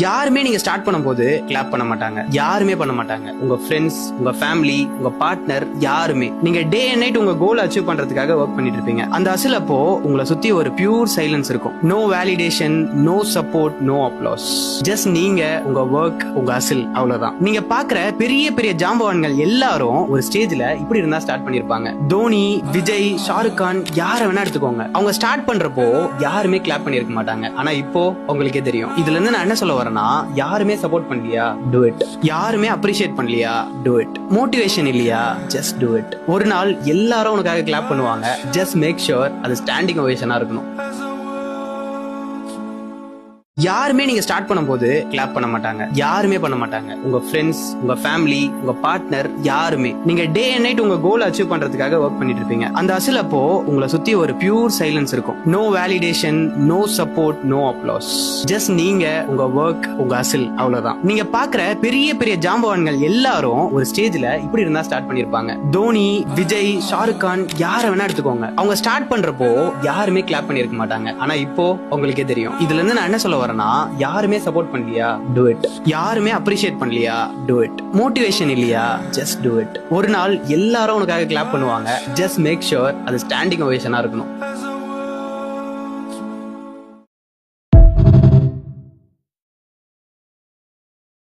யாருமே நீங்க ஸ்டார்ட் பண்ணும்போது கிளாப் பண்ண மாட்டாங்க, யாருமே பண்ண மாட்டாங்க. உங்க ஃப்ரெண்ட்ஸ், உங்க ஃபேமிலி, உங்க பார்ட்னர், யாருமே. நீங்க டே அண்ட் நைட் உங்க கோல் அச்சீவ் பண்றதுக்காக ஒர்க் பண்ணிட்டு இருப்பீங்க. அந்த அசில் அப்போ உங்களை சுத்தி ஒரு பியூர் சைலன்ஸ் இருக்கும். No validation, no support, no applause. Just நீங்க, உங்க ஒர்க், உங்க அசில், அவ்வளவுதான். நீங்க பாக்குற பெரிய பெரிய ஜாம்பவான்கள் எல்லாரும் ஒரு ஸ்டேஜ்ல இப்படி இருந்தா ஸ்டார்ட் பண்ணிருப்பாங்க. தோனி, விஜய், ஷாருக் கான், யார வேணா எடுத்துக்கோங்க. அவங்க ஸ்டார்ட் பண்றப்போ யாருமே கிளாப் பண்ணிருக்க மாட்டாங்க. ஆனா இப்போ உங்களுக்கே தெரியும். இதுல இருந்து நான் என்ன சொல்ல வரேன்னா, யாருமே சப்போர்ட் பண்ணலையா, டூ இட். யாருமே அப்ரிஷியேட் பண்ணலையா, டூ இட். மோட்டிவேஷன் இல்லையா, ஜஸ்ட் டூ இட். ஒரு நாள் எல்லாரும் உனக்காக கிளாப் பண்ணுவாங்க. ஜஸ்ட் மேக் ஷுர் அது ஸ்டாண்டிங் ஓவேஷனா இருக்கணும். யாருமே நீங்க ஸ்டார்ட் பண்ணும்போது கிளாப் பண்ண மாட்டாங்க, யாருமே பண்ண மாட்டாங்க. உங்க ஃப்ரெண்ட்ஸ், உங்க ஃபேமிலி, உங்க பார்ட்னர், யாருமே. நீங்க டே அண்ட் நைட் உங்க கோல் அச்சீவ் பண்றதுக்காக ஒர்க் பண்ணிட்டு இருப்பீங்க. அந்த அசில் அப்போ உங்களை சுத்தி ஒரு பியூர் சைலன்ஸ் இருக்கும். No validation, no support, no applause. Just நீங்க, உங்க ஒர்க், உங்க அசில், அவ்வளவுதான். நீங்க பாக்குற பெரிய பெரிய ஜாம்பவான்கள் எல்லாரும் ஒரு ஸ்டேஜ்ல இப்படி இருந்தா ஸ்டார்ட் பண்ணிருப்பாங்க. தோனி, விஜய், ஷாருக் கான், யார வேணா எடுத்துக்கோங்க. அவங்க ஸ்டார்ட் பண்றப்போ யாருமே கிளாப் பண்ணிருக்க மாட்டாங்க. ஆனா இப்போ உங்களுக்கே தெரியும். இதுல இருந்து நான் என்ன சொல்ல வரேன்னா, யாருமே சப்போர்ட் பண்ணலையா, டூ இட். யாருமே அப்ரிஷியேட் பண்ணலையா, டூ இட். மோட்டிவேஷன் இல்லையா, ஜஸ்ட் டூ இட். ஒரு நாள் எல்லாரும் உனக்காக கிளாப் பண்ணுவாங்க. ஜஸ்ட் மேக் ஷுர் அது ஸ்டாண்டிங் ஓவேஷனா இருக்கணும்.